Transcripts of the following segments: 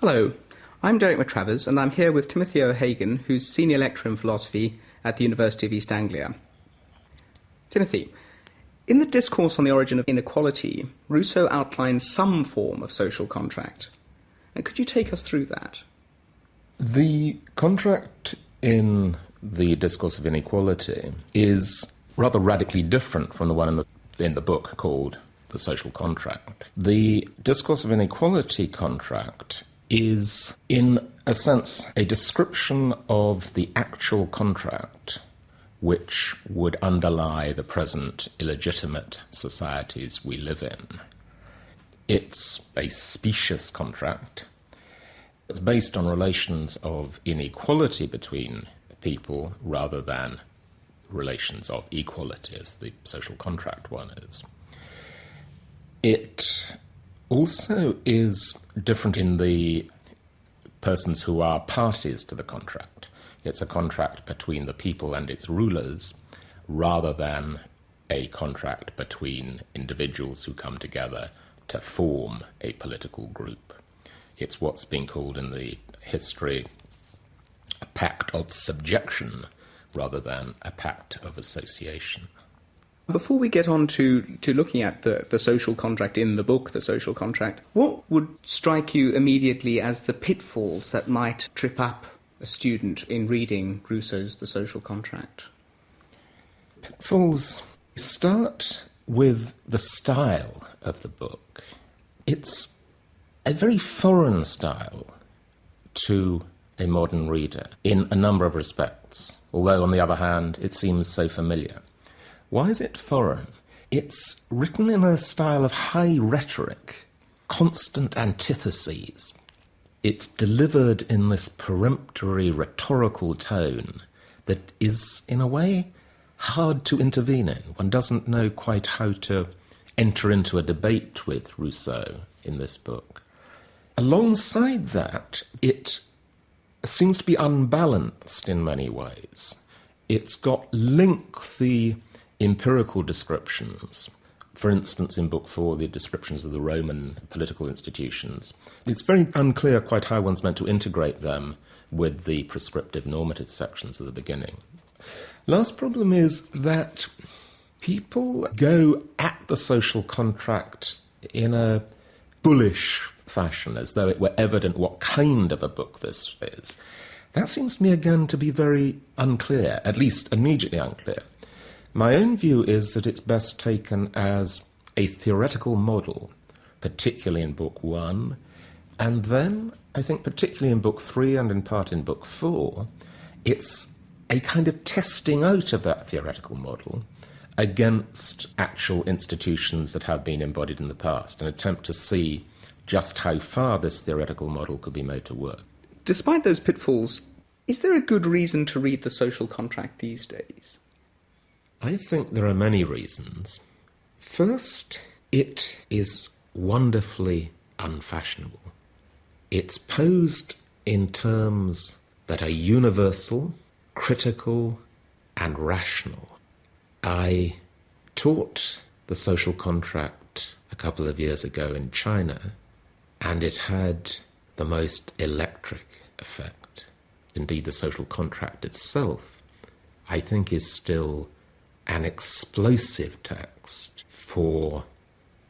Hello, I'm Derek Matravers, and I'm here with Timothy O'Hagan, who's Senior Lecturer in Philosophy at the University of East Anglia. Timothy, in the Discourse on the Origin of Inequality, Rousseau outlines some form of social contract. And could you take us through that? The contract in the Discourse of Inequality is rather radically different from the one in the book called The Social Contract. The Discourse of Inequality contract is, in a sense, a description of the actual contract which would underlie the present illegitimate societies we live in. It's a specious contract. It's based on relations of inequality between people rather than relations of equality, as the social contract one is. It also is different in the persons who are parties to the contract. It's a contract between the people and its rulers rather than a contract between individuals who come together to form a political group. It's what's been called in the history a pact of subjection rather than a pact of association. Before we get on to looking at the social contract in the book, The Social Contract, what would strike you immediately as the pitfalls that might trip up a student in reading Rousseau's The Social Contract? Pitfalls start with the style of the book. It's a very foreign style to a modern reader in a number of respects, although on the other hand it seems so familiar. Why is it foreign? It's written in a style of high rhetoric, constant antitheses. It's delivered in this peremptory rhetorical tone that is, in a way, hard to intervene in. One doesn't know quite how to enter into a debate with Rousseau in this book. Alongside that, it seems to be unbalanced in many ways. It's got lengthy empirical descriptions. For instance, in Book 4, the descriptions of the Roman political institutions. It's very unclear quite how one's meant to integrate them with the prescriptive normative sections at the beginning. Last problem is that people go at the social contract in a bullish fashion, as though it were evident what kind of a book this is. That seems to me again to be very unclear, at least immediately unclear. My own view is that it's best taken as a theoretical model, particularly in Book 1, and then, I think particularly in Book 3 and in part in Book 4, it's a kind of testing out of that theoretical model against actual institutions that have been embodied in the past, an attempt to see just how far this theoretical model could be made to work. Despite those pitfalls, is there a good reason to read The Social Contract these days? I think there are many reasons. First, it is wonderfully unfashionable. It's posed in terms that are universal, critical, and rational. I taught The Social Contract a couple of years ago in China, and it had the most electric effect. Indeed, The Social Contract itself, I think, is still an explosive text for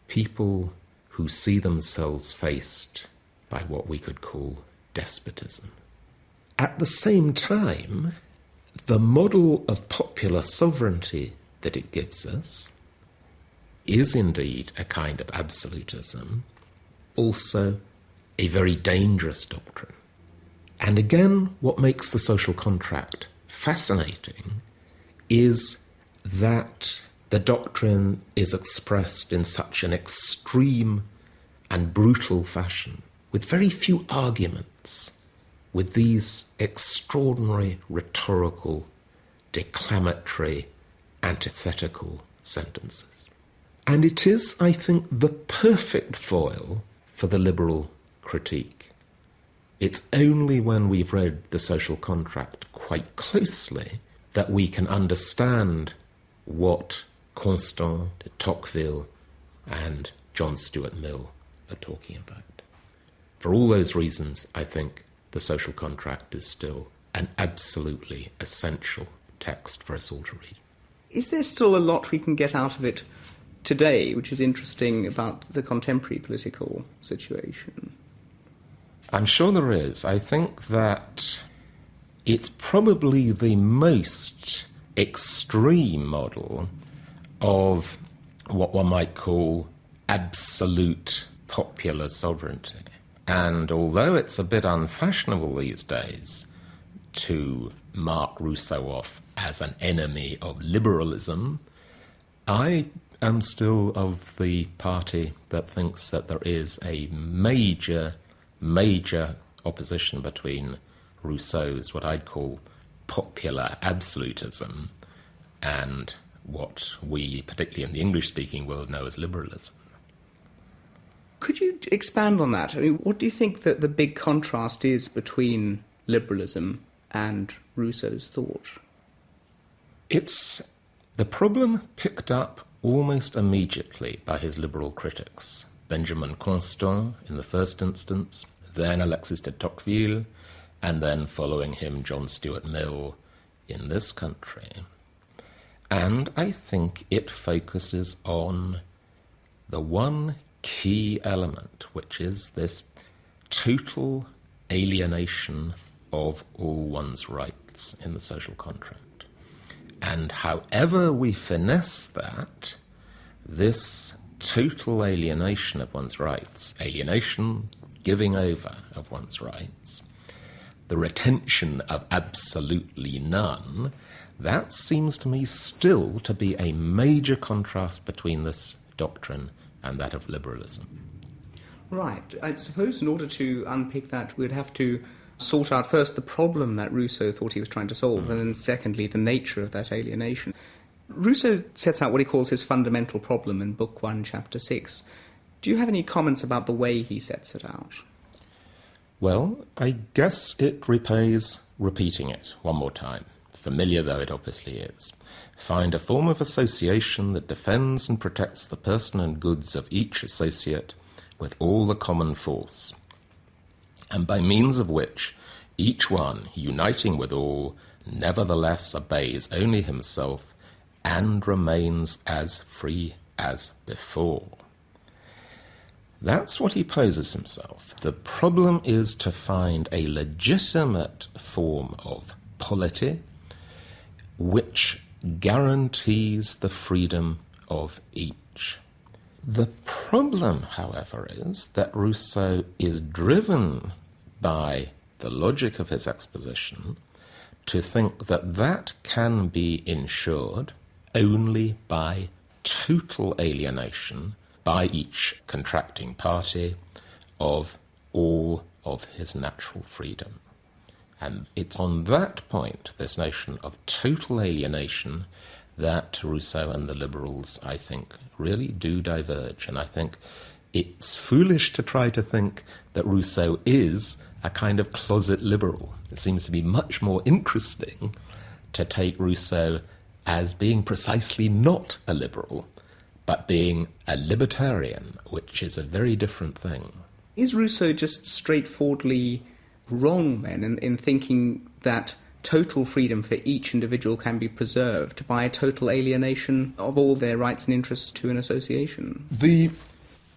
people who see themselves faced by what we could call despotism. At the same time, the model of popular sovereignty that it gives us is indeed a kind of absolutism, also a very dangerous doctrine. And again, what makes The Social Contract fascinating is that the doctrine is expressed in such an extreme and brutal fashion, with very few arguments, with these extraordinary rhetorical, declamatory, antithetical sentences. And it is, I think, the perfect foil for the liberal critique. It's only when we've read The Social Contract quite closely that we can understand what Constant de Tocqueville and John Stuart Mill are talking about. For all those reasons, I think the social contract is still an absolutely essential text for us all to read. Is there still a lot we can get out of it today, which is interesting about the contemporary political situation? I'm sure there is. I think that it's probably the most extreme model of what one might call absolute popular sovereignty. And although it's a bit unfashionable these days to mark Rousseau off as an enemy of liberalism, I am still of the party that thinks that there is a major opposition between Rousseau's, what I'd call popular absolutism, and what we, particularly in the English-speaking world, know as liberalism. Could you expand on that? I mean, what do you think that the big contrast is between liberalism and Rousseau's thought? It's the problem picked up almost immediately by his liberal critics. Benjamin Constant in the first instance, then Alexis de Tocqueville, and then following him John Stuart Mill in this country. And I think it focuses on the one key element, which is this total alienation of all one's rights in the social contract. And however we finesse that, this total alienation of one's rights, alienation, giving over of one's rights, the retention of absolutely none, that seems to me still to be a major contrast between this doctrine and that of liberalism. Right. I suppose in order to unpick that, we'd have to sort out first the problem that Rousseau thought he was trying to solve, and then secondly, the nature of that alienation. Rousseau sets out what he calls his fundamental problem in Book 1, Chapter 6. Do you have any comments about the way he sets it out? Well, I guess it repays repeating it one more time, familiar though it obviously is. Find a form of association that defends and protects the person and goods of each associate with all the common force, and by means of which each one, uniting with all, nevertheless obeys only himself and remains as free as before. That's what he poses himself. The problem is to find a legitimate form of polity which guarantees the freedom of each. The problem, however, is that Rousseau is driven by the logic of his exposition to think that that can be ensured only by total alienation by each contracting party of all of his natural freedom. And it's on that point, this notion of total alienation, that Rousseau and the liberals, I think, really do diverge. And I think it's foolish to try to think that Rousseau is a kind of closet liberal. It seems to be much more interesting to take Rousseau as being precisely not a liberal, but being a libertarian, which is a very different thing. Is Rousseau just straightforwardly wrong, then, in thinking that total freedom for each individual can be preserved by a total alienation of all their rights and interests to an association? The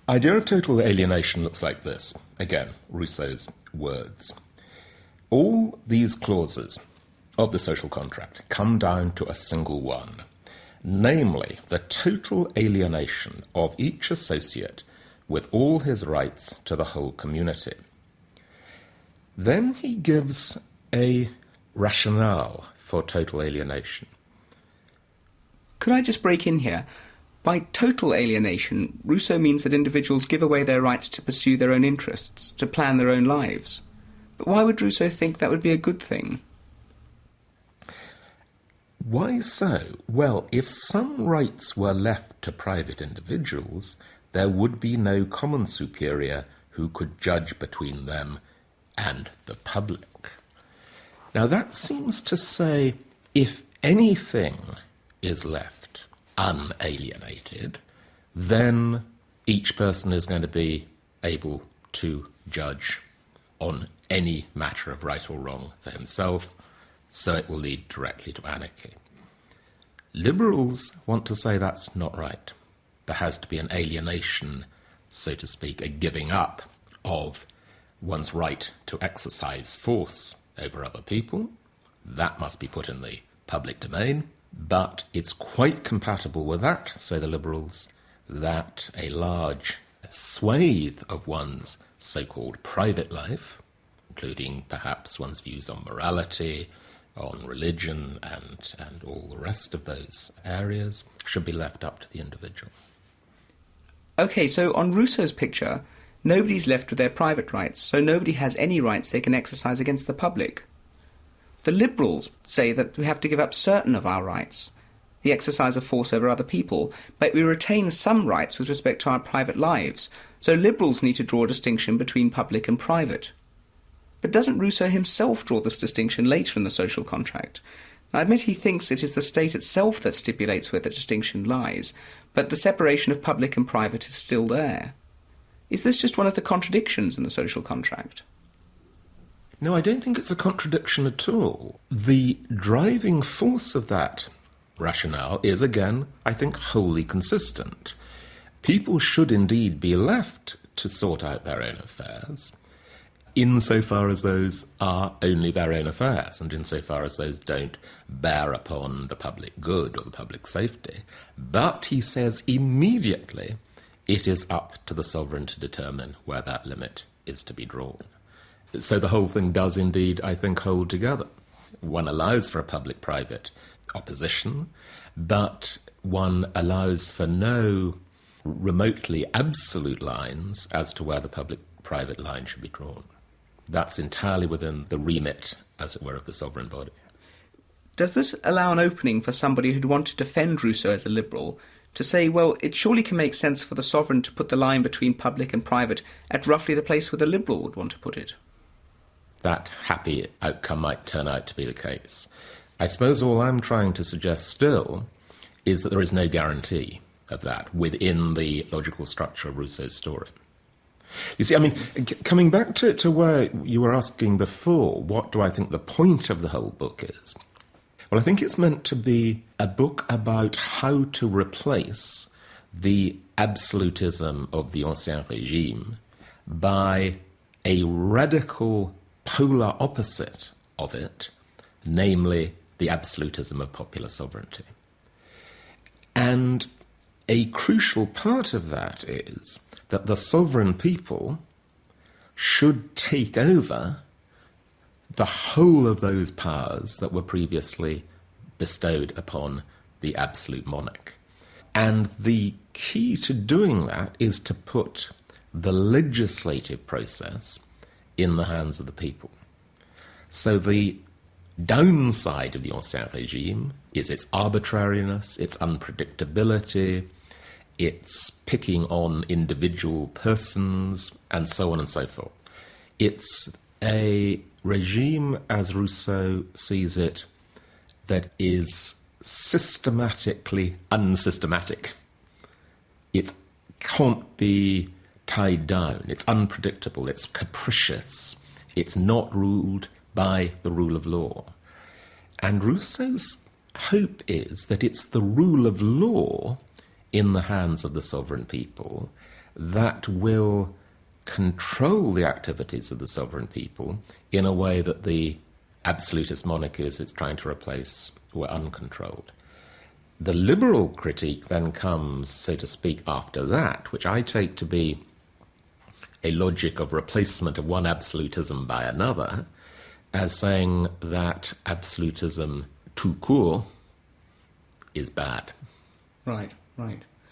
idea of total alienation looks like this. Again, Rousseau's words. All these clauses of the social contract come down to a single one, namely the total alienation of each associate with all his rights to the whole community. Then he gives a rationale for total alienation. Could I just break in here? By total alienation, Rousseau means that individuals give away their rights to pursue their own interests, to plan their own lives. But why would Rousseau think that would be a good thing? Why so? Well, if some rights were left to private individuals, there would be no common superior who could judge between them and the public. Now that seems to say, if anything is left unalienated, then each person is going to be able to judge on any matter of right or wrong for himself, so it will lead directly to anarchy. Liberals want to say that's not right. There has to be an alienation, so to speak, a giving up of one's right to exercise force over other people. That must be put in the public domain. But it's quite compatible with that, say the Liberals, that a large swathe of one's so-called private life, including perhaps one's views on morality, on religion, and all the rest of those areas, should be left up to the individual. Okay, so on Rousseau's picture, nobody's left with their private rights, so nobody has any rights they can exercise against the public. The Liberals say that we have to give up certain of our rights, the exercise of force over other people, but we retain some rights with respect to our private lives, so Liberals need to draw a distinction between public and private. But doesn't Rousseau himself draw this distinction later in the social contract? I admit he thinks it is the state itself that stipulates where the distinction lies, but the separation of public and private is still there. Is this just one of the contradictions in the social contract? No, I don't think it's a contradiction at all. The driving force of that rationale is, again, I think, wholly consistent. People should indeed be left to sort out their own affairs, insofar as those are only their own affairs, and insofar as those don't bear upon the public good or the public safety. But, he says immediately, it is up to the sovereign to determine where that limit is to be drawn. So the whole thing does indeed, I think, hold together. One allows for a public-private opposition, but one allows for no remotely absolute lines as to where the public-private line should be drawn. That's entirely within the remit, as it were, of the sovereign body. Does this allow an opening for somebody who'd want to defend Rousseau as a liberal to say, well, it surely can make sense for the sovereign to put the line between public and private at roughly the place where the liberal would want to put it? That happy outcome might turn out to be the case. I suppose all I'm trying to suggest still is that there is no guarantee of that within the logical structure of Rousseau's story. You see, I mean, coming back to where you were asking before, what do I think the point of the whole book is? Well, I think it's meant to be a book about how to replace the absolutism of the Ancien Régime by a radical polar opposite of it, namely the absolutism of popular sovereignty. And a crucial part of that is that the sovereign people should take over the whole of those powers that were previously bestowed upon the absolute monarch. And the key to doing that is to put the legislative process in the hands of the people. So the downside of the Ancien Régime is its arbitrariness, its unpredictability, its picking on individual persons, and so on and so forth. It's a regime, as Rousseau sees it, that is systematically unsystematic. It can't be tied down. It's unpredictable. It's capricious. It's not ruled by the rule of law. And Rousseau's hope is that it's the rule of law in the hands of the sovereign people that will control the activities of the sovereign people in a way that the absolutist monarchies it's trying to replace were uncontrolled. The liberal critique then comes, so to speak, after that, which I take to be a logic of replacement of one absolutism by another, as saying that absolutism tout court is bad. Right.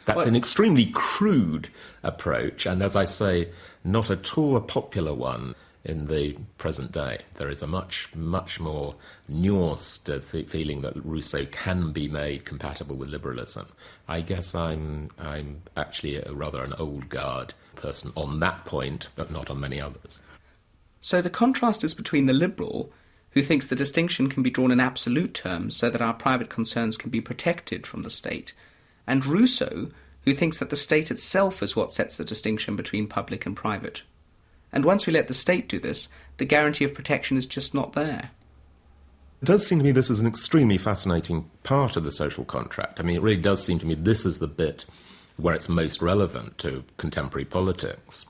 That's an extremely crude approach, and as I say, not at all a popular one in the present day. There is a much, much more nuanced feeling that Rousseau can be made compatible with liberalism. I guess I'm actually rather an old guard person on that point, but not on many others. So the contrast is between the liberal, who thinks the distinction can be drawn in absolute terms so that our private concerns can be protected from the state, and Rousseau, who thinks that the state itself is what sets the distinction between public and private. And once we let the state do this, the guarantee of protection is just not there. It does seem to me this is an extremely fascinating part of the social contract. I mean, it really does seem to me this is the bit where it's most relevant to contemporary politics.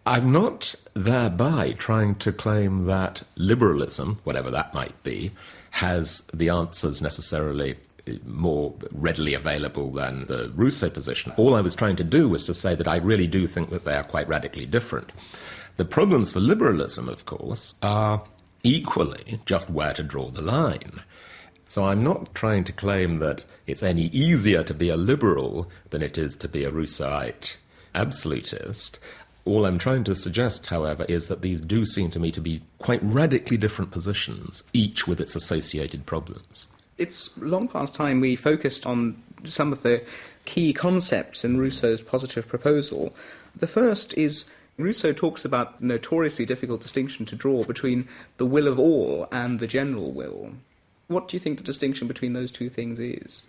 I'm not thereby trying to claim that liberalism, whatever that might be, has the answers necessarily more readily available than the Rousseau position. All I was trying to do was to say that I really do think that they are quite radically different. The problems for liberalism, of course, are equally just where to draw the line. So I'm not trying to claim that it's any easier to be a liberal than it is to be a Rousseauite absolutist. All I'm trying to suggest, however, is that these do seem to me to be quite radically different positions, each with its associated problems. It's long past time we focused on some of the key concepts in Rousseau's positive proposal. The first is Rousseau talks about the notoriously difficult distinction to draw between the will of all and the general will. What do you think the distinction between those two things is?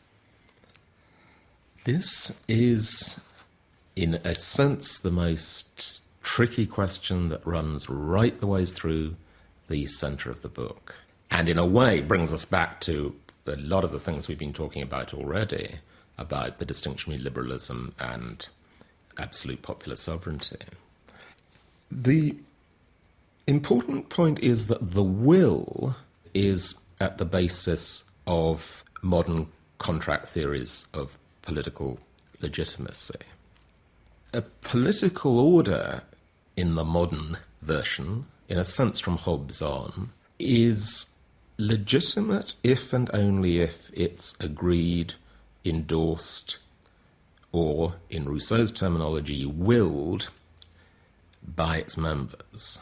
This is, in a sense, the most tricky question that runs right the way through the centre of the book. And in a way brings us back to a lot of the things we've been talking about already, about the distinction between liberalism and absolute popular sovereignty. The important point is that the will is at the basis of modern contract theories of political legitimacy. A political order in the modern version, in a sense from Hobbes on, is legitimate if and only if it's agreed, endorsed, or, in Rousseau's terminology, willed by its members.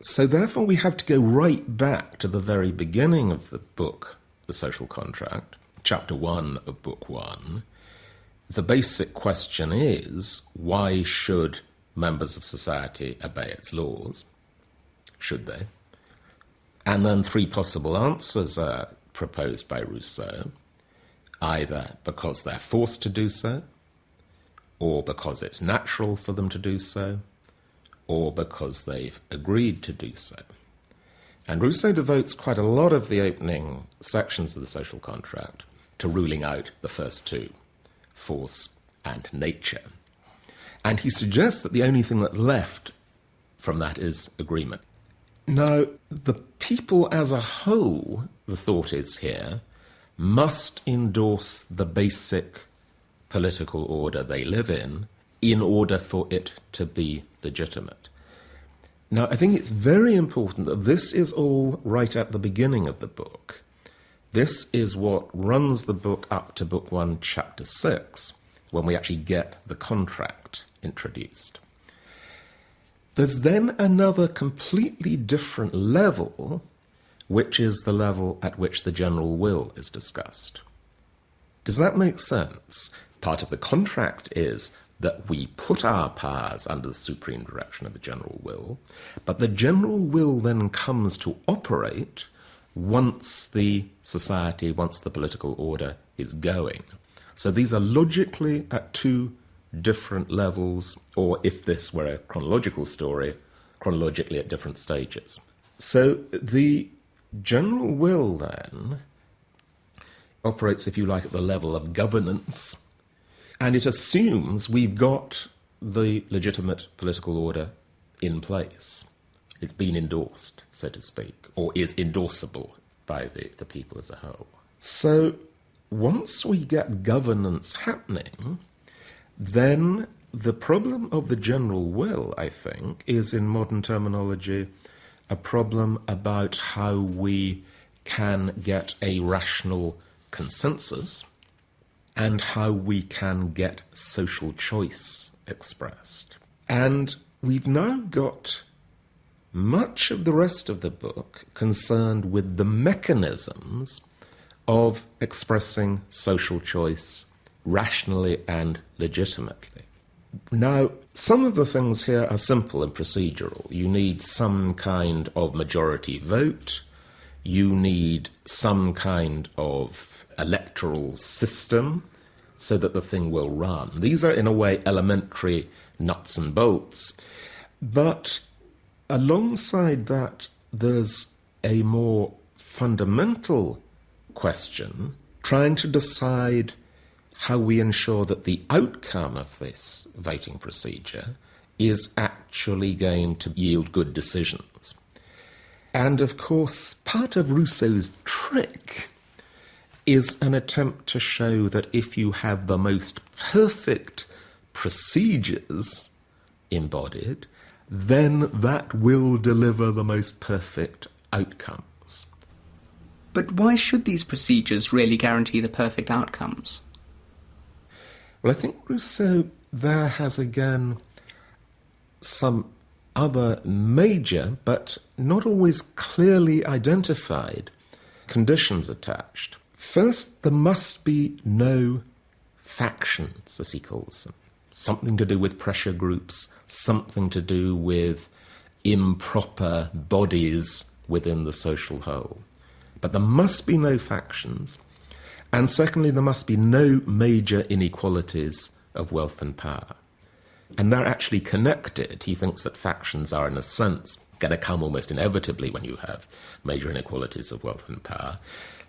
So therefore we have to go right back to the very beginning of the book, The Social Contract, chapter 1 of book 1. The basic question is, why should members of society obey its laws? Should they? And then three possible answers are proposed by Rousseau, either because they're forced to do so, or because it's natural for them to do so, or because they've agreed to do so. And Rousseau devotes quite a lot of the opening sections of the social contract to ruling out the first two, force and nature. And he suggests that the only thing that's left from that is agreement. Now, the people as a whole, the thought is here, must endorse the basic political order they live in order for it to be legitimate. Now, I think it's very important that this is all right at the beginning of the book. This is what runs the book up to book 1, chapter 6, when we actually get the contract introduced. There's then another completely different level, which is the level at which the general will is discussed. Does that make sense? Part of the contract is that we put our powers under the supreme direction of the general will, but the general will then comes to operate once the society, once the political order is going. So these are logically at two different levels, or if this were a chronological story, chronologically at different stages. So the general will then operates, if you like, at the level of governance, and it assumes we've got the legitimate political order in place. It's been endorsed, so to speak, or is endorsable by the people as a whole. So once we get governance happening, then the problem of the general will, I think, is, in modern terminology, a problem about how we can get a rational consensus and how we can get social choice expressed. And we've now got much of the rest of the book concerned with the mechanisms of expressing social choice rationally and legitimately. Now, some of the things here are simple and procedural. You need some kind of majority vote. You need some kind of electoral system so that the thing will run. These are, in a way, elementary nuts and bolts. But alongside that, there's a more fundamental question, trying to decide how we ensure that the outcome of this voting procedure is actually going to yield good decisions. And of course, part of Rousseau's trick is an attempt to show that if you have the most perfect procedures embodied, then that will deliver the most perfect outcomes. But why should these procedures really guarantee the perfect outcomes? Well, I think Rousseau there has again some other major, but not always clearly identified, conditions attached. First, there must be no factions, as he calls them. Something to do with pressure groups, something to do with improper bodies within the social whole. But there must be no factions. And secondly, there must be no major inequalities of wealth and power. And they're actually connected. He thinks that factions are, in a sense, going to come almost inevitably when you have major inequalities of wealth and power.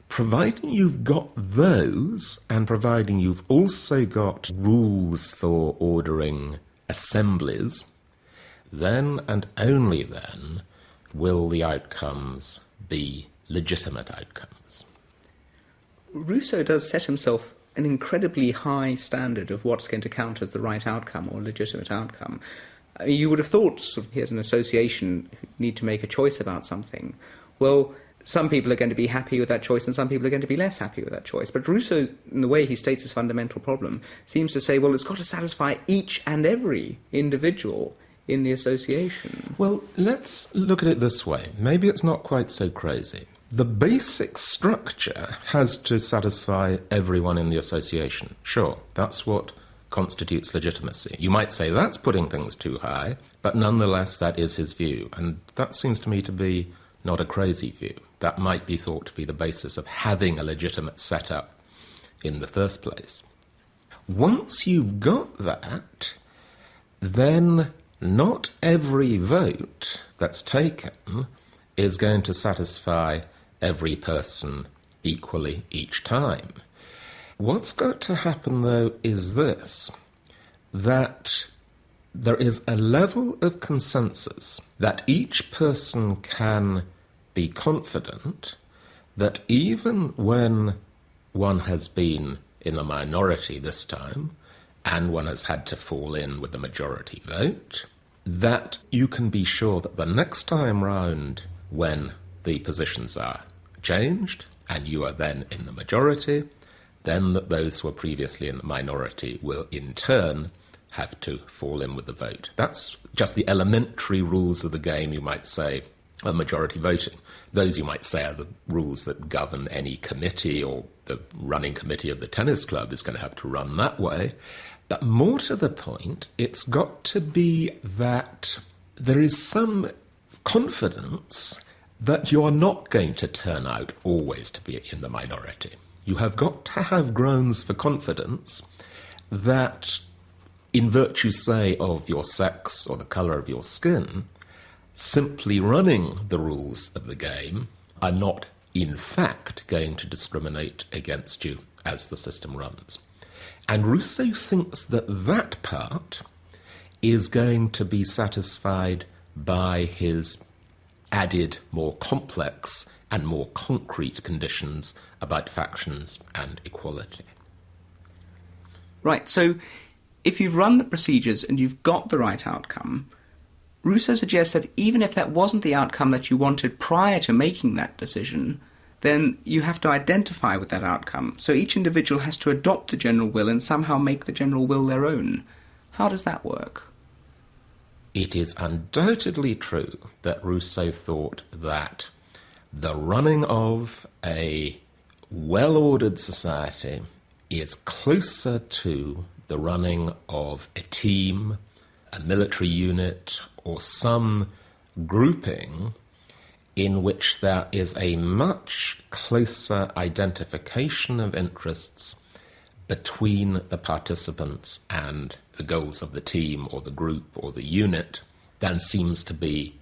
Providing you've got those, and providing you've also got rules for ordering assemblies, then and only then will the outcomes be legitimate outcomes. Rousseau does set himself an incredibly high standard of what's going to count as the right outcome or legitimate outcome. You would have thought, here's an association who need to make a choice about something. Well, some people are going to be happy with that choice and some people are going to be less happy with that choice. But Rousseau, in the way he states his fundamental problem, seems to say, well, it's got to satisfy each and every individual in the association. Well, let's look at it this way. Maybe it's not quite so crazy. The basic structure has to satisfy everyone in the association. Sure, that's what constitutes legitimacy. You might say that's putting things too high, but nonetheless that is his view. And that seems to me to be not a crazy view. That might be thought to be the basis of having a legitimate setup in the first place. Once you've got that, then not every vote that's taken is going to satisfy every person equally each time. What's got to happen, though, is this, that there is a level of consensus that each person can be confident that even when one has been in the minority this time, and one has had to fall in with the majority vote, that you can be sure that the next time round when the positions are changed and you are then in the majority, then that those who were previously in the minority will in turn have to fall in with the vote. That's just the elementary rules of the game, you might say, of majority voting. Those, you might say, are the rules that govern any committee, or the running committee of the tennis club is going to have to run that way. But more to the point, it's got to be that there is some confidence that you're not going to turn out always to be in the minority. You have got to have grounds for confidence that, in virtue, say, of your sex or the colour of your skin, simply running the rules of the game are not, in fact, going to discriminate against you as the system runs. And Rousseau thinks that that part is going to be satisfied by his added more complex and more concrete conditions about factions and equality. Right, so if you've run the procedures and you've got the right outcome, Rousseau suggests that even if that wasn't the outcome that you wanted prior to making that decision, then you have to identify with that outcome. So each individual has to adopt the general will and somehow make the general will their own. How does that work? It is undoubtedly true that Rousseau thought that the running of a well-ordered society is closer to the running of a team, a military unit, or some grouping in which there is a much closer identification of interests between the participants and the goals of the team or the group or the unit than seems to be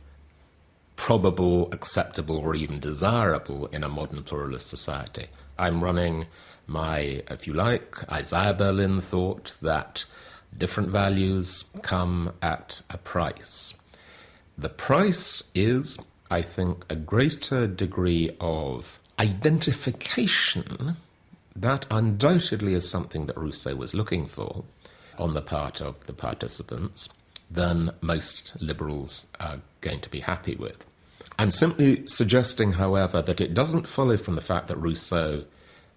probable, acceptable, or even desirable in a modern pluralist society. I'm running my, if you like, Isaiah Berlin thought that different values come at a price. The price is, I think, a greater degree of identification. That undoubtedly is something that Rousseau was looking for on the part of the participants than most liberals are going to be happy with. I'm simply suggesting, however, that it doesn't follow from the fact that Rousseau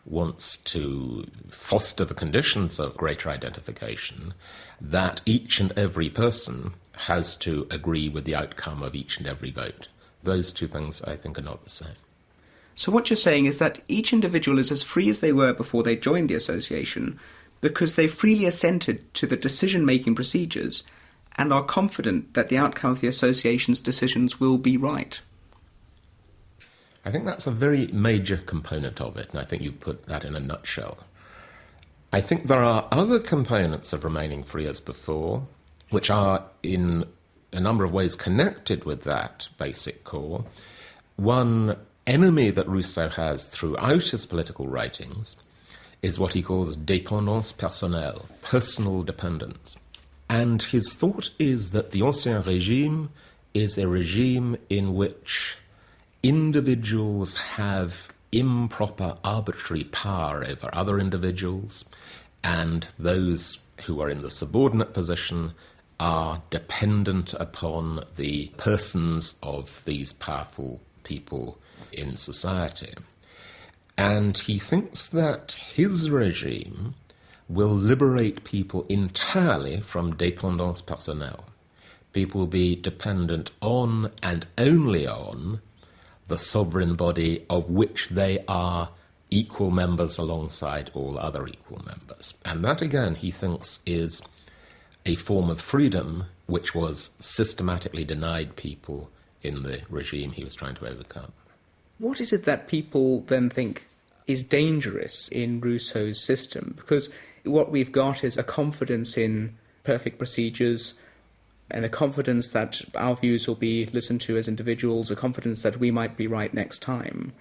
wants to foster the conditions of greater identification that each and every person has to agree with the outcome of each and every vote. Those two things, I think, are not the same. So what you're saying is that each individual is as free as they were before they joined the association because they freely assented to the decision-making procedures and are confident that the outcome of the association's decisions will be right. I think that's a very major component of it, and I think you put that in a nutshell. I think there are other components of remaining free as before, which are in a number of ways connected with that basic core. One enemy that Rousseau has throughout his political writings is what he calls dépendance personnelle, personal dependence. And his thought is that the Ancien Régime is a regime in which individuals have improper, arbitrary power over other individuals, and those who are in the subordinate position are dependent upon the persons of these powerful people in society. And he thinks that his regime will liberate people entirely from dépendance personnelle. People will be dependent on and only on the sovereign body of which they are equal members alongside all other equal members. And that, again, he thinks is a form of freedom which was systematically denied people in the regime he was trying to overcome. What is it that people then think is dangerous in Rousseau's system? Because what we've got is a confidence in perfect procedures and a confidence that our views will be listened to as individuals, a confidence that we might be right next time.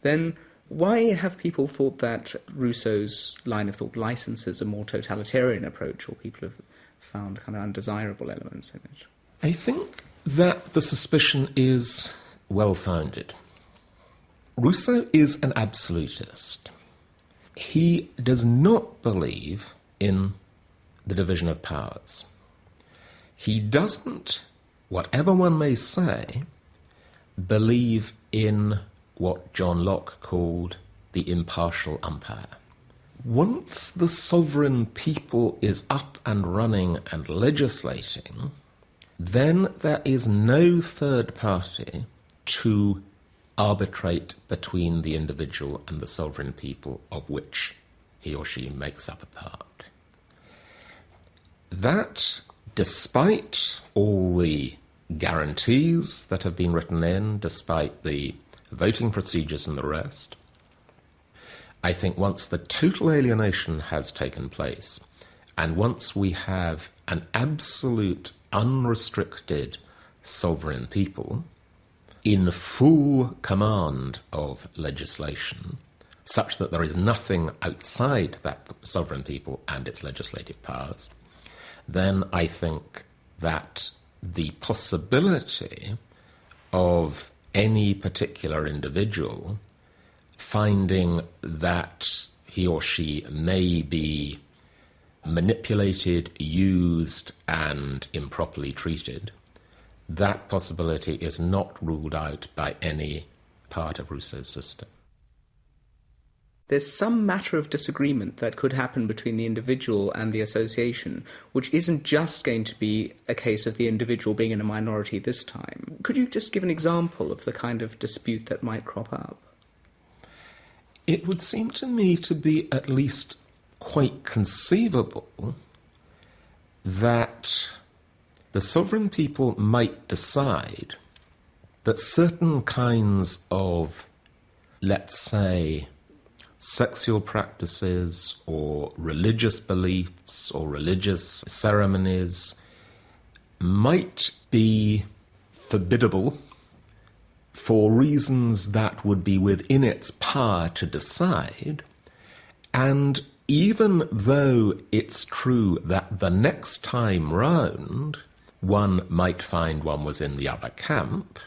Then why have people thought that Rousseau's line of thought licenses a more totalitarian approach, or people have found kind of undesirable elements in it? I think that the suspicion is well-founded. Rousseau is an absolutist. He does not believe in the division of powers. He doesn't, whatever one may say, believe in what John Locke called the impartial umpire. Once the sovereign people is up and running and legislating, then there is no third party to arbitrate between the individual and the sovereign people of which he or she makes up a part. That, despite all the guarantees that have been written in, despite the voting procedures and the rest, I think once the total alienation has taken place, and once we have an absolute, unrestricted sovereign people in full command of legislation, such that there is nothing outside that sovereign people and its legislative powers, then I think that the possibility of any particular individual finding that he or she may be manipulated, used, and improperly treated, that possibility is not ruled out by any part of Rousseau's system. There's some matter of disagreement that could happen between the individual and the association, which isn't just going to be a case of the individual being in a minority this time. Could you just give an example of the kind of dispute that might crop up? It would seem to me to be at least quite conceivable that the sovereign people might decide that certain kinds of, let's say, sexual practices or religious beliefs or religious ceremonies might be forbiddable for reasons that would be within its power to decide, and even though it's true that the next time round one might find one was in the other camp,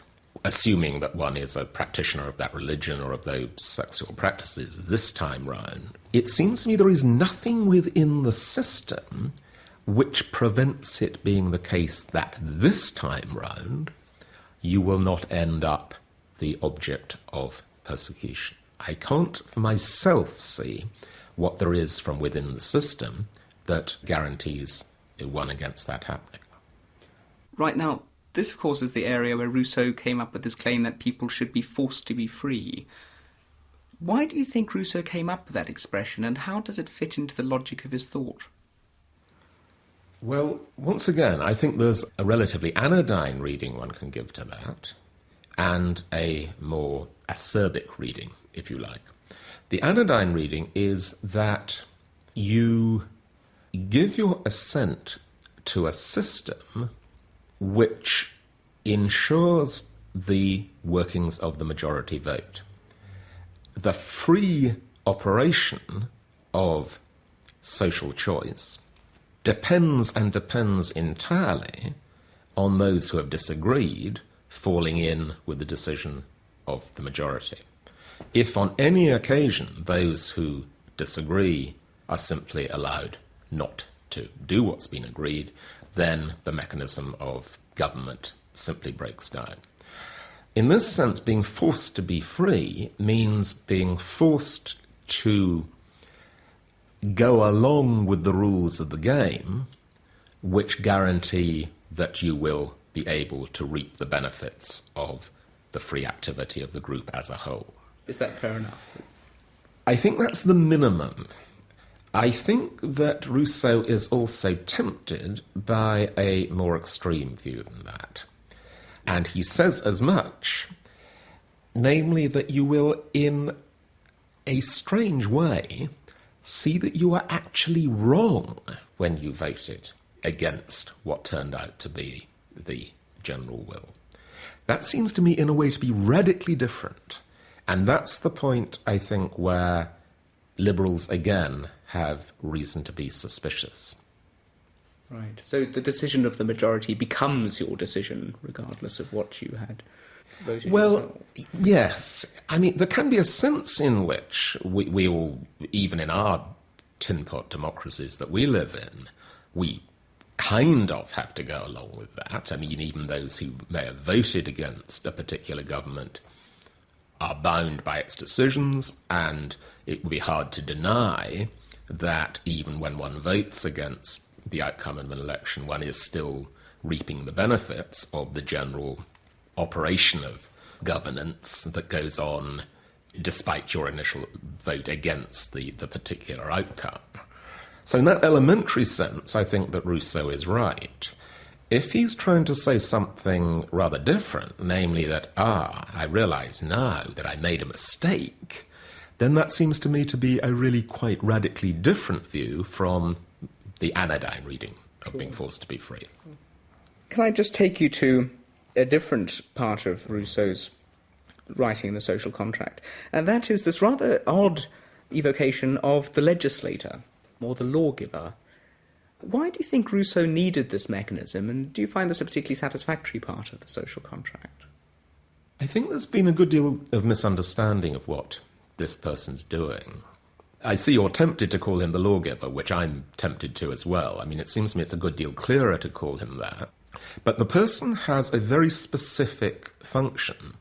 assuming that one is a practitioner of that religion or of those sexual practices this time round, it seems to me there is nothing within the system which prevents it being the case that this time round you will not end up the object of persecution. I can't for myself see what there is from within the system that guarantees one against that happening. Right, now, this of course is the area where Rousseau came up with this claim that people should be forced to be free. Why do you think Rousseau came up with that expression, and how does it fit into the logic of his thought? Well, once again, I think there's a relatively anodyne reading one can give to that, and a more acerbic reading, if you like. The anodyne reading is that you give your assent to a system which ensures the workings of the majority vote. The free operation of social choice depends entirely on those who have disagreed falling in with the decision of the majority. If on any occasion those who disagree are simply allowed not to do what's been agreed, then the mechanism of government simply breaks down. In this sense, being forced to be free means being forced to go along with the rules of the game, which guarantee that you will be able to reap the benefits of the free activity of the group as a whole. Is that fair enough? I think that's the minimum. I think that Rousseau is also tempted by a more extreme view than that. And he says as much, namely that you will, in a strange way, see that you are actually wrong when you voted against what turned out to be the general will. That seems to me, in a way, to be radically different. And that's the point, I think, where liberals, again, have reason to be suspicious. Right. So the decision of the majority becomes your decision, regardless of what you had voted. Well, yes. I mean, there can be a sense in which we all, even in our tin pot democracies that we live in, we kind of have to go along with that. I mean, even those who may have voted against a particular government are bound by its decisions, and it would be hard to deny that even when one votes against the outcome of an election, one is still reaping the benefits of the general operation of governance that goes on despite your initial vote against the particular outcome. So in that elementary sense, I think that Rousseau is right. If he's trying to say something rather different, namely that, I realise now that I made a mistake, then that seems to me to be a really quite radically different view from the anodyne reading of being forced to be free. Can I just take you to a different part of Rousseau's writing in The Social Contract? And that is this rather odd evocation of the legislator, or the lawgiver. Why do you think Rousseau needed this mechanism, and do you find this a particularly satisfactory part of The Social Contract? I think there's been a good deal of misunderstanding of what this person's doing. I see you're tempted to call him the lawgiver, which I'm tempted to as well. I mean, it seems to me it's a good deal clearer to call him that. But the person has a very specific function,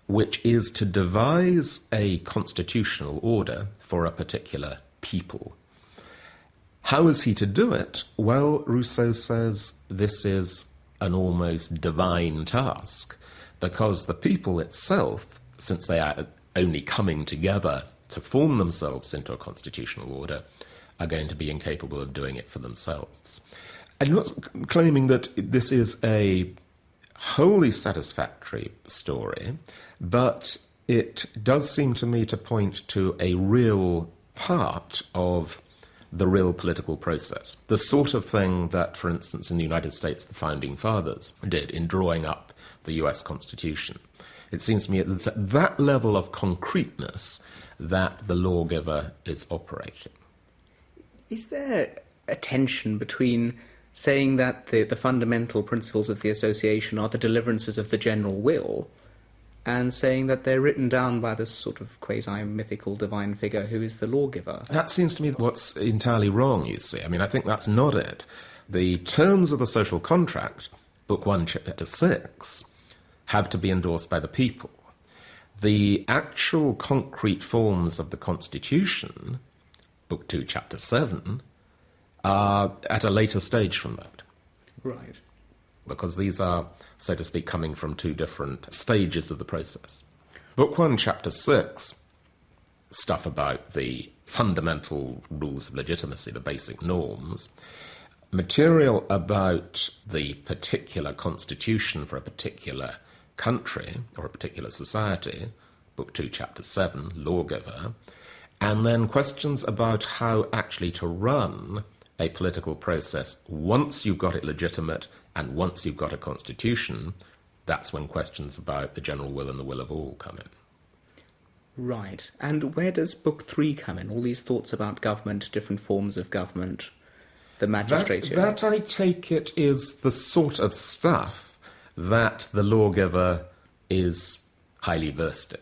which is to devise a constitutional order for a particular people. How is he to do it? Well, Rousseau says this is an almost divine task, because the people itself, since they are only coming together to form themselves into a constitutional order, are going to be incapable of doing it for themselves. I'm not claiming that this is a wholly satisfactory story, but it does seem to me to point to a real part of the real political process. The sort of thing that, for instance, in the United States, the Founding Fathers did in drawing up the US Constitution. It seems to me it's at that level of concreteness that the lawgiver is operating. Is there a tension between saying that the fundamental principles of the association are the deliverances of the general will and saying that they're written down by this sort of quasi-mythical divine figure who is the lawgiver? That seems to me what's entirely wrong, you see. I mean, I think that's not it. The terms of the social contract, Book 1, Chapter 6, have to be endorsed by the people. The actual concrete forms of the Constitution, Book 2, Chapter 7, are at a later stage from that. Right. Because these are, so to speak, coming from two different stages of the process. Book 1, Chapter 6, stuff about the fundamental rules of legitimacy, the basic norms. Material about the particular constitution for a particular country or a particular society, Book 2, Chapter 7, lawgiver. And then questions about how actually to run a political process once you've got it legitimate and once you've got a constitution. That's when questions about the general will and the will of all come in. Right. And where does Book 3 come in? All these thoughts about government, different forms of government, the magistrature? That, I take it, is the sort of stuff that the lawgiver is highly versed in.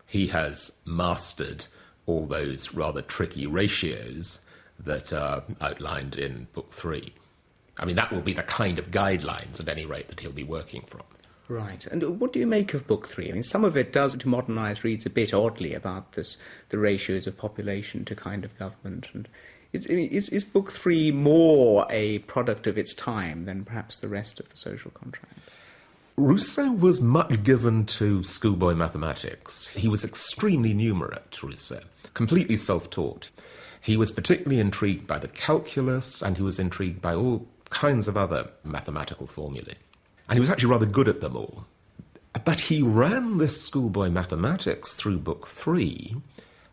He has mastered all those rather tricky ratios that are outlined in Book 3. I mean, that will be the kind of guidelines, at any rate, that he'll be working from. Right. And what do you make of Book 3? I mean, some of it does, to modern eyes, reads a bit oddly about this, the ratios of population to kind of government. And is Book 3 more a product of its time than perhaps the rest of the social contract? Rousseau was much given to schoolboy mathematics. He was extremely numerate, Rousseau, completely self-taught. He was particularly intrigued by the calculus, and he was intrigued by all kinds of other mathematical formulae. And he was actually rather good at them all. But he ran this schoolboy mathematics through Book 3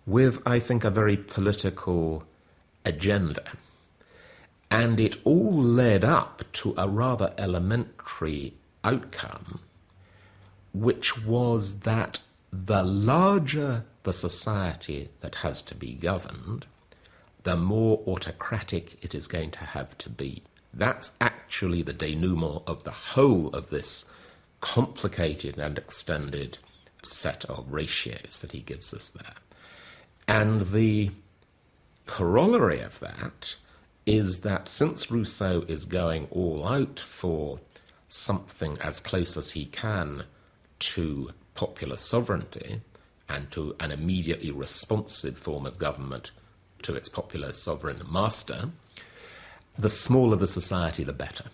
with, I think, a very political agenda. And it all led up to a rather elementary outcome, which was that the larger the society that has to be governed, the more autocratic it is going to have to be. That's actually the denouement of the whole of this complicated and extended set of ratios that he gives us there. And the corollary of that is that since Rousseau is going all out for something as close as he can to popular sovereignty and to an immediately responsive form of government to its popular sovereign master, the smaller the society, the better.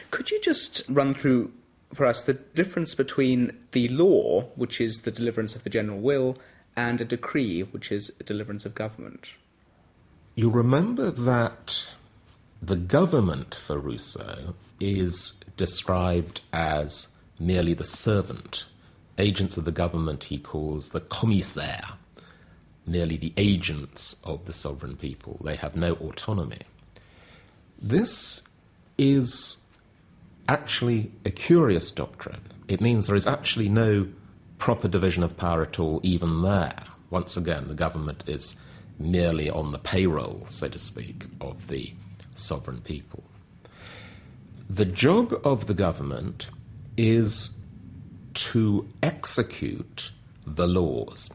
Could you just run through for us the difference between the law, which is the deliverance of the general will, and a decree, which is a deliverance of government? You remember that the government for Rousseau is described as merely the servant. Agents of the government he calls the commissaire, merely the agents of the sovereign people. They have no autonomy. This is actually a curious doctrine. It means there is actually no proper division of power at all, even there. Once again, the government is merely on the payroll, so to speak, of the sovereign people. The job of the government is to execute the laws.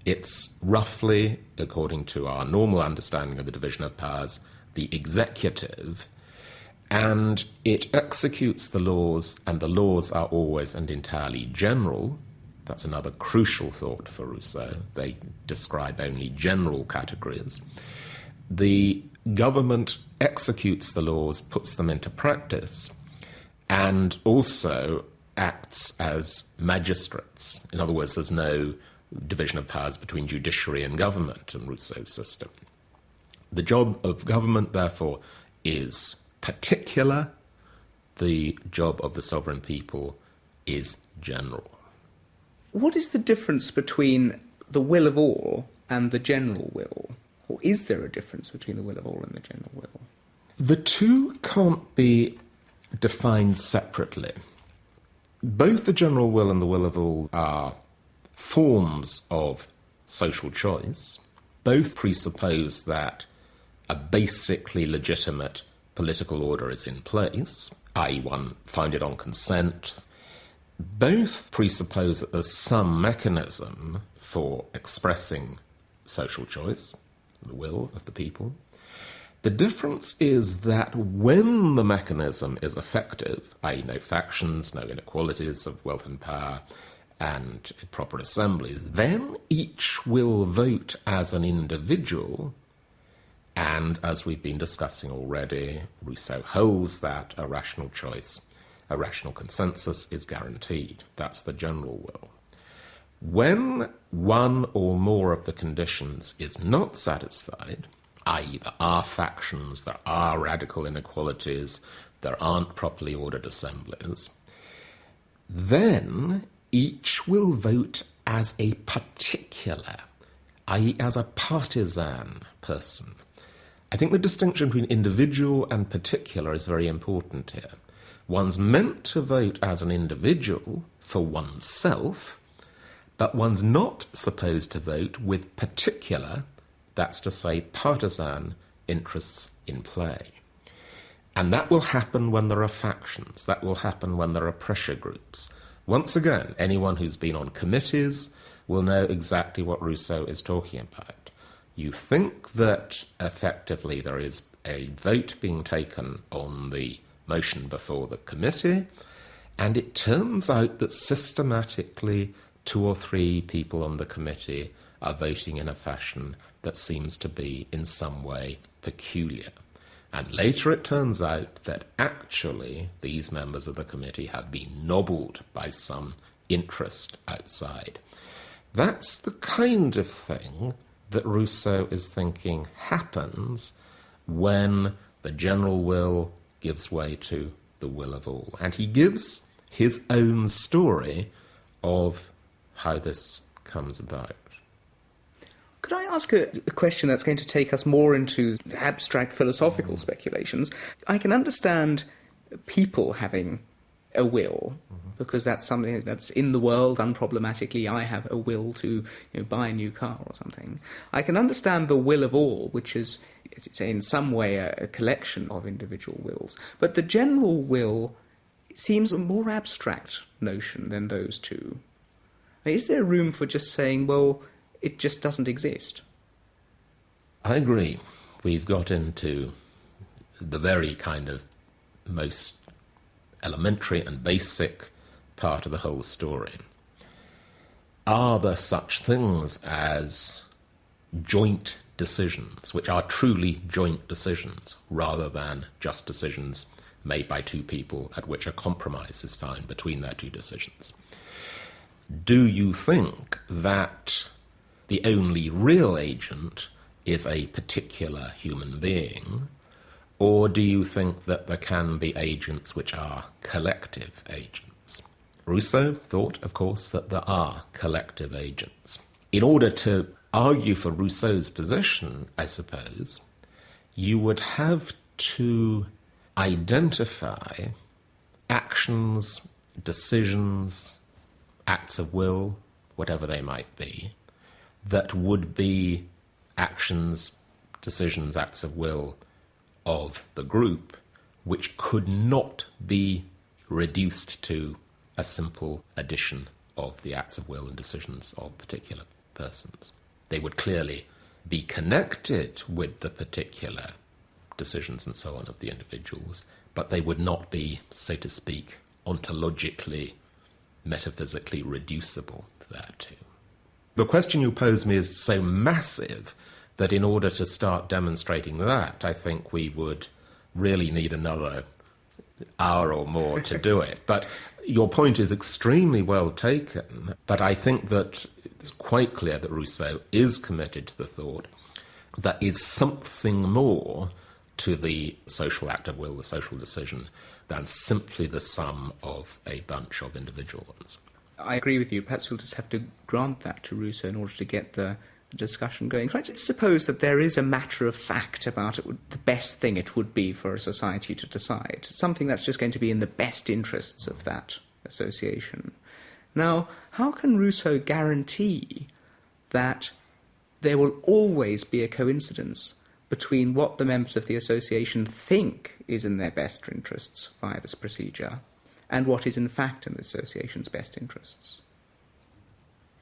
It's roughly, according to our normal understanding of the division of powers, the executive, and it executes the laws, and the laws are always and entirely general. That's another crucial thought for Rousseau. They describe only general categories. The government executes the laws, puts them into practice, and also acts as magistrates. In other words, there's no division of powers between judiciary and government in Rousseau's system. The job of government, therefore, is particular. The job of the sovereign people is general. What is the difference between the will of all and the general will? Or is there a difference between the will of all and the general will? The two can't be defined separately. Both the general will and the will of all are forms of social choice. Both presuppose that a basically legitimate political order is in place, i.e. one founded on consent. Both presuppose that there's some mechanism for expressing social choice, the will of the people. The difference is that when the mechanism is effective, i.e. no factions, no inequalities of wealth and power, and proper assemblies, then each will vote as an individual, and as we've been discussing already, Rousseau holds that a rational choice, a rational consensus is guaranteed. That's the general will. When one or more of the conditions is not satisfied, i.e. there are factions, there are radical inequalities, there aren't properly ordered assemblies, then each will vote as a particular, i.e. as a partisan person. I think the distinction between individual and particular is very important here. One's meant to vote as an individual for oneself, but one's not supposed to vote with particular, that's to say partisan, interests in play. And that will happen when there are factions. That will happen when there are pressure groups. Once again, anyone who's been on committees will know exactly what Rousseau is talking about. You think that effectively there is a vote being taken on the motion before the committee, and it turns out that systematically 2 or 3 people on the committee are voting in a fashion that seems to be in some way peculiar. And later it turns out that actually these members of the committee have been nobbled by some interest outside. That's the kind of thing that Rousseau is thinking happens when the general will gives way to the will of all. And he gives his own story of how this comes about. Could I ask a question that's going to take us more into abstract philosophical speculations? I can understand people having a will, because that's something that's in the world unproblematically. I have a will to buy a new car or something. I can understand the will of all, which is, as you say, in some way a collection of individual wills. But the general will seems a more abstract notion than those two. Is there room for just saying, well, it just doesn't exist? I agree. We've got into the very kind of most elementary and basic part of the whole story. Are there such things as joint decisions, which are truly joint decisions, rather than just decisions made by 2 people at which a compromise is found between their 2 decisions? Do you think that the only real agent is a particular human being, or do you think that there can be agents which are collective agents? Rousseau thought, of course, that there are collective agents. In order to argue for Rousseau's position, I suppose, you would have to identify actions, decisions, acts of will, whatever they might be, that would be actions, decisions, acts of will of the group, which could not be reduced to a simple addition of the acts of will and decisions of particular persons. They would clearly be connected with the particular decisions and so on of the individuals, but they would not be, so to speak, ontologically, metaphysically reducible thereto. The question you pose me is so massive that in order to start demonstrating that, I think we would really need another hour or more to do it. But your point is extremely well taken, but I think that it's quite clear that Rousseau is committed to the thought that is something more to the social act of will, the social decision, than simply the sum of a bunch of individual ones. I agree with you. Perhaps we'll just have to grant that to Rousseau in order to get the the discussion going. Can I just suppose that there is a matter of fact about the best thing it would be for a society to decide, something that's just going to be in the best interests of that association. Now, how can Rousseau guarantee that there will always be a coincidence between what the members of the association think is in their best interests via this procedure and what is in fact in the association's best interests?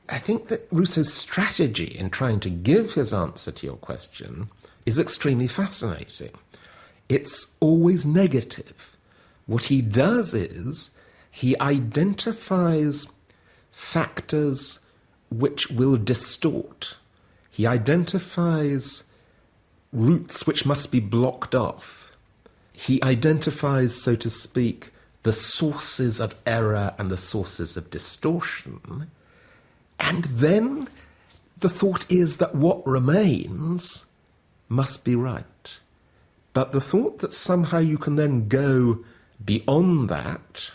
I think that Rousseau's strategy in trying to give his answer to your question is extremely fascinating. It's always negative. What he does is he identifies factors which will distort. He identifies routes which must be blocked off. He identifies, so to speak, the sources of error and the sources of distortion. And then the thought is that what remains must be right. But the thought that somehow you can then go beyond that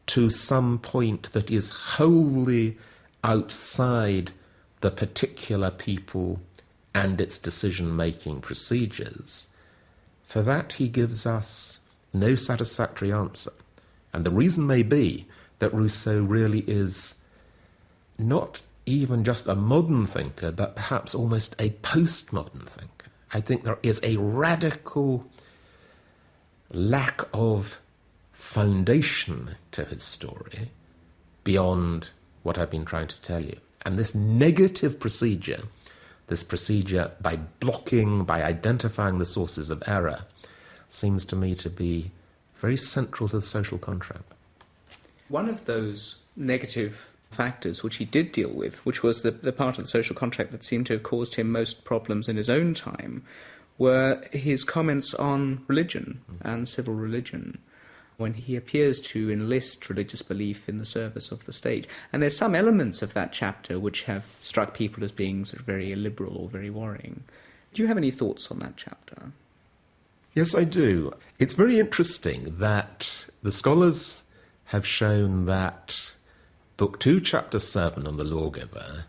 to some point that is wholly outside the particular people and its decision-making procedures, for that he gives us no satisfactory answer. And the reason may be that Rousseau really is not even just a modern thinker, but perhaps almost a postmodern thinker. I think there is a radical lack of foundation to his story beyond what I've been trying to tell you. And this negative procedure, this procedure by blocking, by identifying the sources of error, seems to me to be very central to the social contract. One of those negative factors which he did deal with, which was the part of the social contract that seemed to have caused him most problems in his own time, were his comments on religion and civil religion, when he appears to enlist religious belief in the service of the state. And there's some elements of that chapter which have struck people as being sort of very illiberal or very worrying. Do you have any thoughts on that chapter? Yes, I do. It's very interesting that the scholars have shown that Book 2, Chapter 7 on the lawgiver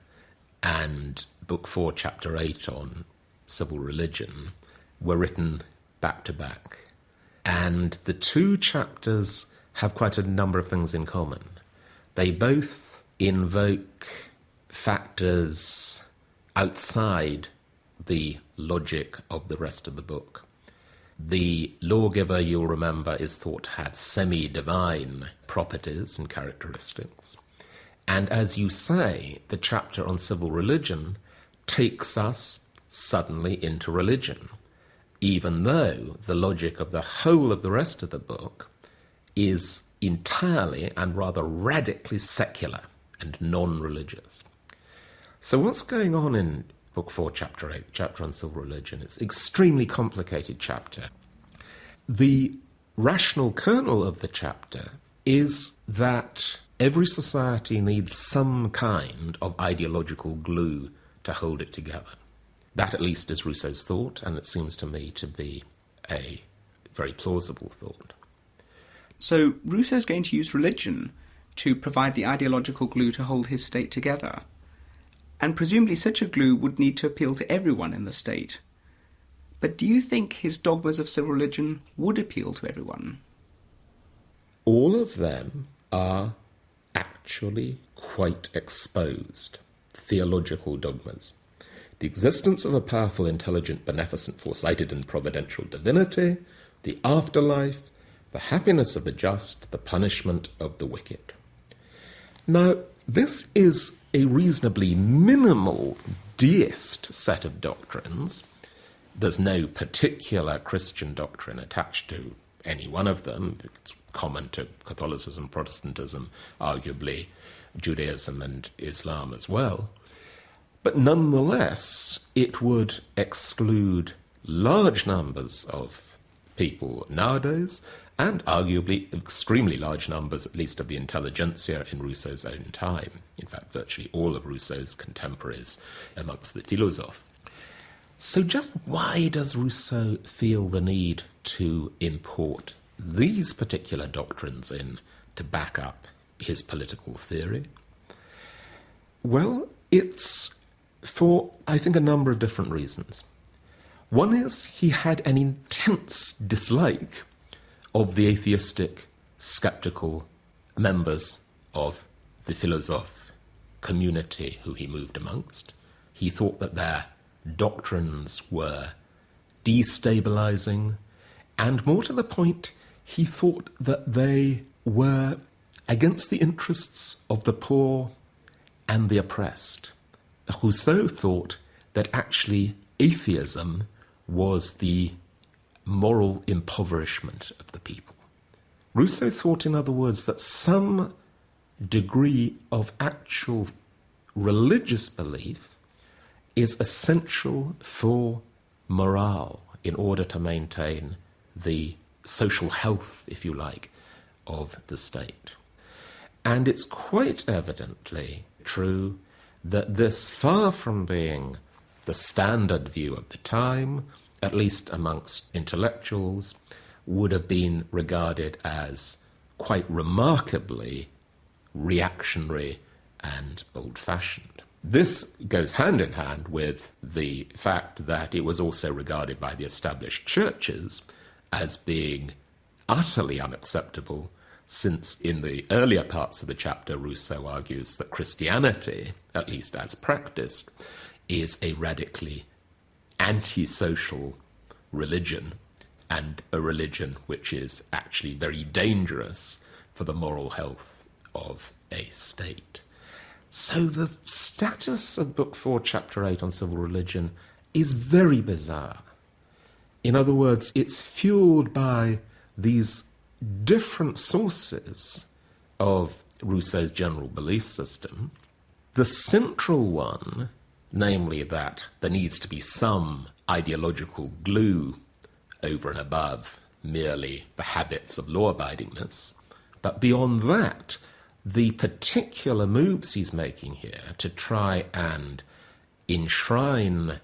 and Book 4, Chapter 8 on civil religion were written back to back. And the two chapters have quite a number of things in common. They both invoke factors outside the logic of the rest of the book. The lawgiver, you'll remember, is thought to have semi-divine properties and characteristics. And as you say, the chapter on civil religion takes us suddenly into religion, even though the logic of the whole of the rest of the book is entirely and rather radically secular and non-religious. So what's going on in Book 4, Chapter 8, chapter on civil religion? It's an extremely complicated chapter. The rational kernel of the chapter is that every society needs some kind of ideological glue to hold it together. That at least is Rousseau's thought, and it seems to me to be a very plausible thought. So Rousseau's going to use religion to provide the ideological glue to hold his state together. And presumably such a glue would need to appeal to everyone in the state. But do you think his dogmas of civil religion would appeal to everyone? All of them are actually quite exposed theological dogmas. The existence of a powerful, intelligent, beneficent, foresighted and providential divinity, the afterlife, the happiness of the just, the punishment of the wicked. Now, this is a reasonably minimal deist set of doctrines. There's no particular Christian doctrine attached to any one of them. It's common to Catholicism, Protestantism, arguably Judaism and Islam as well. But nonetheless, it would exclude large numbers of people nowadays, and arguably extremely large numbers, at least of the intelligentsia in Rousseau's own time. In fact, virtually all of Rousseau's contemporaries amongst the philosophes. So just why does Rousseau feel the need to import these particular doctrines in to back up his political theory? Well, it's for, I think, a number of different reasons. One is he had an intense dislike of the atheistic, sceptical members of the philosophe community who he moved amongst. He thought that their doctrines were destabilizing, and more to the point, he thought that they were against the interests of the poor and the oppressed. Rousseau thought that actually atheism was the moral impoverishment of the people. Rousseau thought, in other words, that some degree of actual religious belief is essential for morale in order to maintain the social health, if you like, of the state. And it's quite evidently true that this, far from being the standard view of the time, at least amongst intellectuals, would have been regarded as quite remarkably reactionary and old-fashioned. This goes hand in hand with the fact that it was also regarded by the established churches as being utterly unacceptable, since in the earlier parts of the chapter Rousseau argues that Christianity, at least as practiced, is a radically antisocial religion, and a religion which is actually very dangerous for the moral health of a state. So the status of Book 4, Chapter 8 on civil religion is very bizarre. In other words, it's fueled by these different sources of Rousseau's general belief system. The central one, namely that there needs to be some ideological glue over and above merely the habits of law-abidingness, but beyond that, the particular moves he's making here to try and enshrine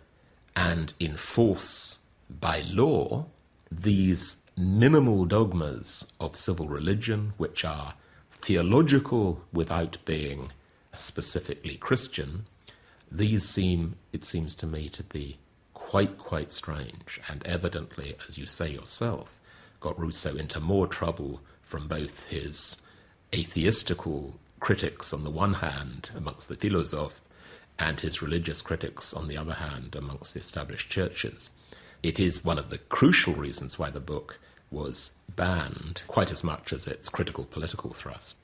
and enforce by law these minimal dogmas of civil religion, which are theological without being specifically Christian, these seem, it seems to me, to be quite strange, and evidently, as you say yourself, got Rousseau into more trouble from both his atheistical critics on the one hand amongst the philosophes and his religious critics on the other hand amongst the established churches. It is one of the crucial reasons why the book was banned, quite as much as its critical political thrust.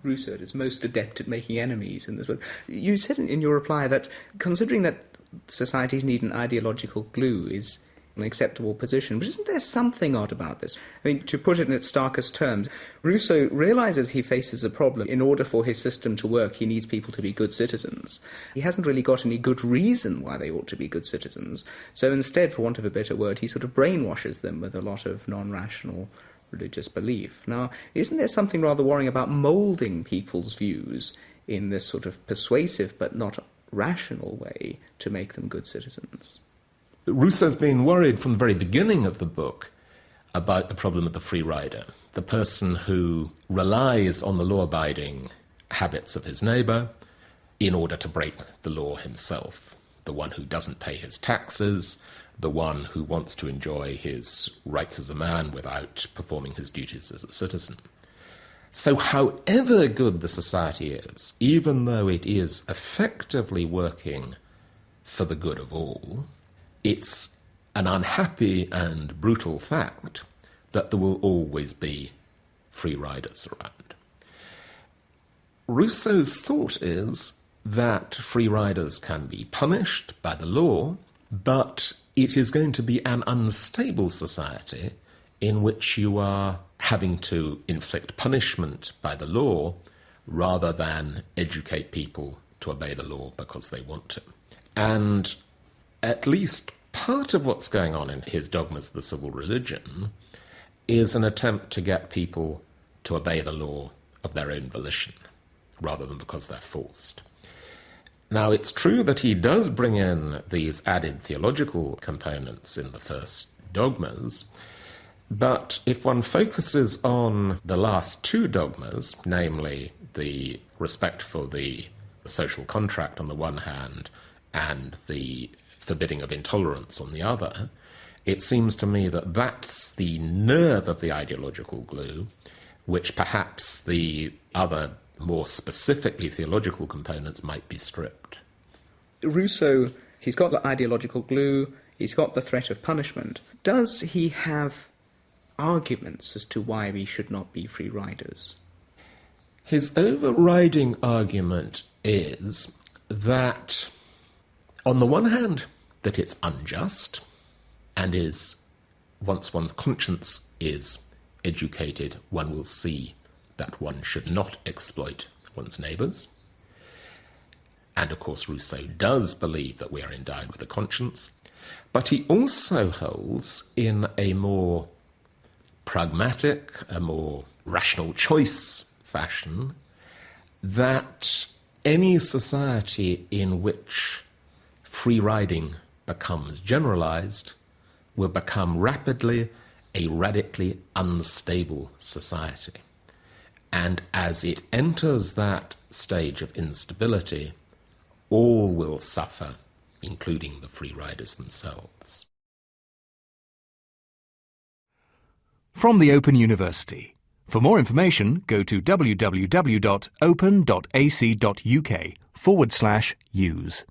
Rousseau is most adept at making enemies in this book. You said in your reply that considering that societies need an ideological glue is an acceptable position, but isn't there something odd about this? I mean, to put it in its starkest terms, Rousseau realizes he faces a problem. In order for his system to work, he needs people to be good citizens. He hasn't really got any good reason why they ought to be good citizens, so instead, for want of a better word, he sort of brainwashes them with a lot of non-rational religious belief. Now, isn't there something rather worrying about moulding people's views in this sort of persuasive but not rational way to make them good citizens? Rousseau's been worried from the very beginning of the book about the problem of the free rider, the person who relies on the law-abiding habits of his neighbour in order to break the law himself, the one who doesn't pay his taxes, the one who wants to enjoy his rights as a man without performing his duties as a citizen. So however good the society is, even though it is effectively working for the good of all, it's an unhappy and brutal fact that there will always be free riders around. Rousseau's thought is that free riders can be punished by the law, but it is going to be an unstable society in which you are having to inflict punishment by the law rather than educate people to obey the law because they want to. And at least part of what's going on in his Dogmas of the Civil Religion is an attempt to get people to obey the law of their own volition, rather than because they're forced. Now, it's true that he does bring in these added theological components in the first dogmas, but if one focuses on the last two dogmas, namely the respect for the the social contract on the one hand and the forbidding of intolerance on the other, it seems to me that that's the nerve of the ideological glue, which perhaps the other more specifically theological components might be stripped. Rousseau, he's got the ideological glue, he's got the threat of punishment. Does he have arguments as to why we should not be free riders? His overriding argument is that, on the one hand, that it's unjust, and is, once one's conscience is educated, one will see that one should not exploit one's neighbours. And of course Rousseau does believe that we are endowed with a conscience, but he also holds in a more pragmatic, a more rational choice fashion, that any society in which free riding becomes generalised will become rapidly a radically unstable society. And as it enters that stage of instability, all will suffer, including the free riders themselves. From the Open University. For more information, go to www.open.ac.uk/use.